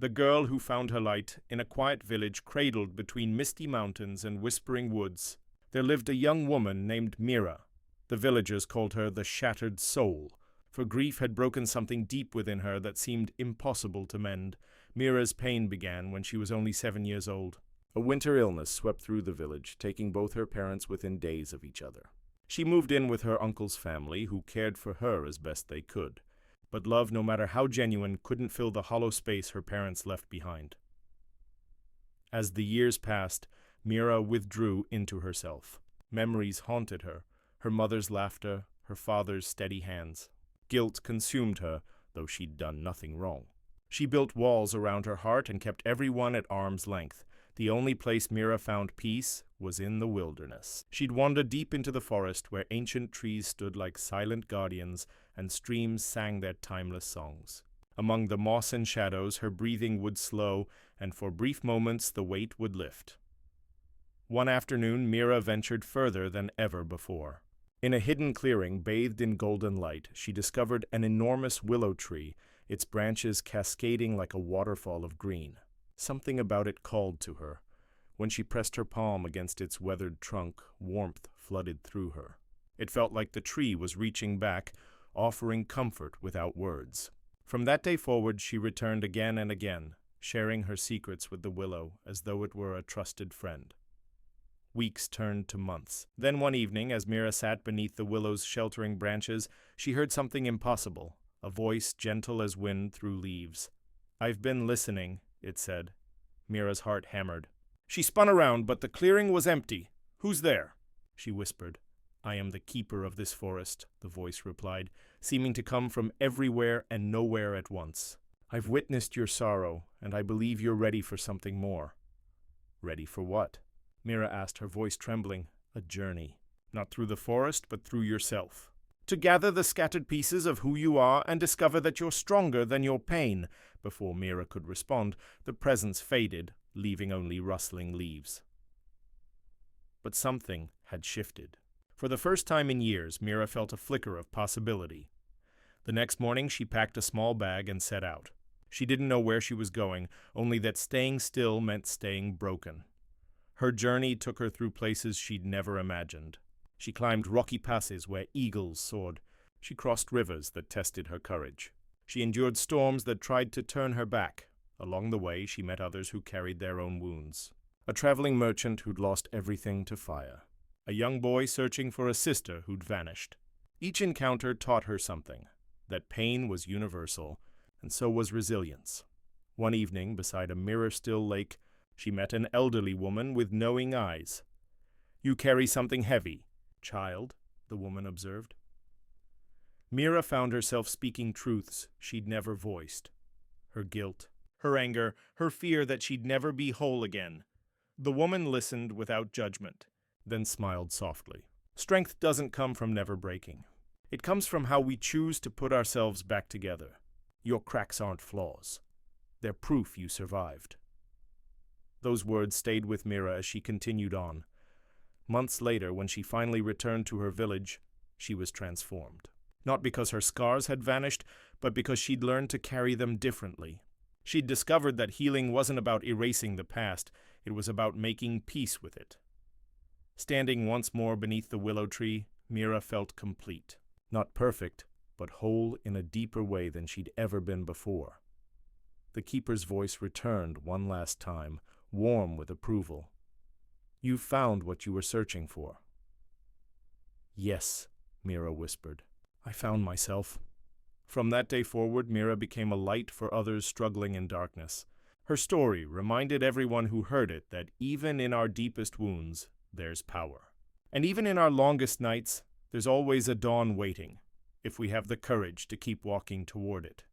The girl who found her light in a quiet village cradled between misty mountains and whispering woods. There lived a young woman named Mira. The villagers called her the Shattered Soul, for grief had broken something deep within her that seemed impossible to mend. Mira's pain began when she was only 7 years old. A winter illness swept through the village, taking both her parents within days of each other. She moved in with her uncle's family, who cared for her as best they could. But love, no matter how genuine, couldn't fill the hollow space her parents left behind. As the years passed, Mira withdrew into herself. Memories haunted her, her mother's laughter, her father's steady hands. Guilt consumed her, though she'd done nothing wrong. She built walls around her heart and kept everyone at arm's length. The only place Mira found peace was in the wilderness. She'd wander deep into the forest where ancient trees stood like silent guardians and streams sang their timeless songs. Among the moss and shadows, her breathing would slow, and for brief moments the weight would lift. One afternoon, Mira ventured further than ever before. In a hidden clearing bathed in golden light, she discovered an enormous willow tree, its branches cascading like a waterfall of green. Something about it called to her. When she pressed her palm against its weathered trunk, warmth flooded through her. It felt like the tree was reaching back, offering comfort without words. From that day forward, she returned again and again, sharing her secrets with the willow as though it were a trusted friend. Weeks turned to months. Then one evening, as Mira sat beneath the willow's sheltering branches, she heard something impossible, a voice gentle as wind through leaves. "I've been listening," it said. Mira's heart hammered. She spun around, but the clearing was empty. "Who's there?" she whispered. "I am the keeper of this forest," the voice replied, seeming to come from everywhere and nowhere at once. "I've witnessed your sorrow, and I believe you're ready for something more." "Ready for what?" Mira asked, her voice trembling. "A journey. Not through the forest, but through yourself. To gather the scattered pieces of who you are and discover that you're stronger than your pain." Before Mira could respond, the presence faded, leaving only rustling leaves. But something had shifted. For the first time in years, Mira felt a flicker of possibility. The next morning, she packed a small bag and set out. She didn't know where she was going, only that staying still meant staying broken. Her journey took her through places she'd never imagined. She climbed rocky passes where eagles soared. She crossed rivers that tested her courage. She endured storms that tried to turn her back. Along the way, she met others who carried their own wounds. A traveling merchant who'd lost everything to fire. A young boy searching for a sister who'd vanished. Each encounter taught her something, that pain was universal, and so was resilience. One evening, beside a mirror-still lake, she met an elderly woman with knowing eyes. "You carry something heavy, child," the woman observed. Mira found herself speaking truths she'd never voiced. Her guilt, her anger, her fear that she'd never be whole again. The woman listened without judgment, then smiled softly. "Strength doesn't come from never breaking. It comes from how we choose to put ourselves back together. Your cracks aren't flaws. They're proof you survived." Those words stayed with Mira as she continued on. Months later, when she finally returned to her village, she was transformed. Not because her scars had vanished, but because she'd learned to carry them differently. She'd discovered that healing wasn't about erasing the past, it was about making peace with it. Standing once more beneath the willow tree, Mira felt complete. Not perfect, but whole in a deeper way than she'd ever been before. The keeper's voice returned one last time, warm with approval. "You've found what you were searching for." "Yes," Mira whispered. "I found myself." From that day forward, Mira became a light for others struggling in darkness. Her story reminded everyone who heard it that even in our deepest wounds, there's power. And even in our longest nights, there's always a dawn waiting, if we have the courage to keep walking toward it.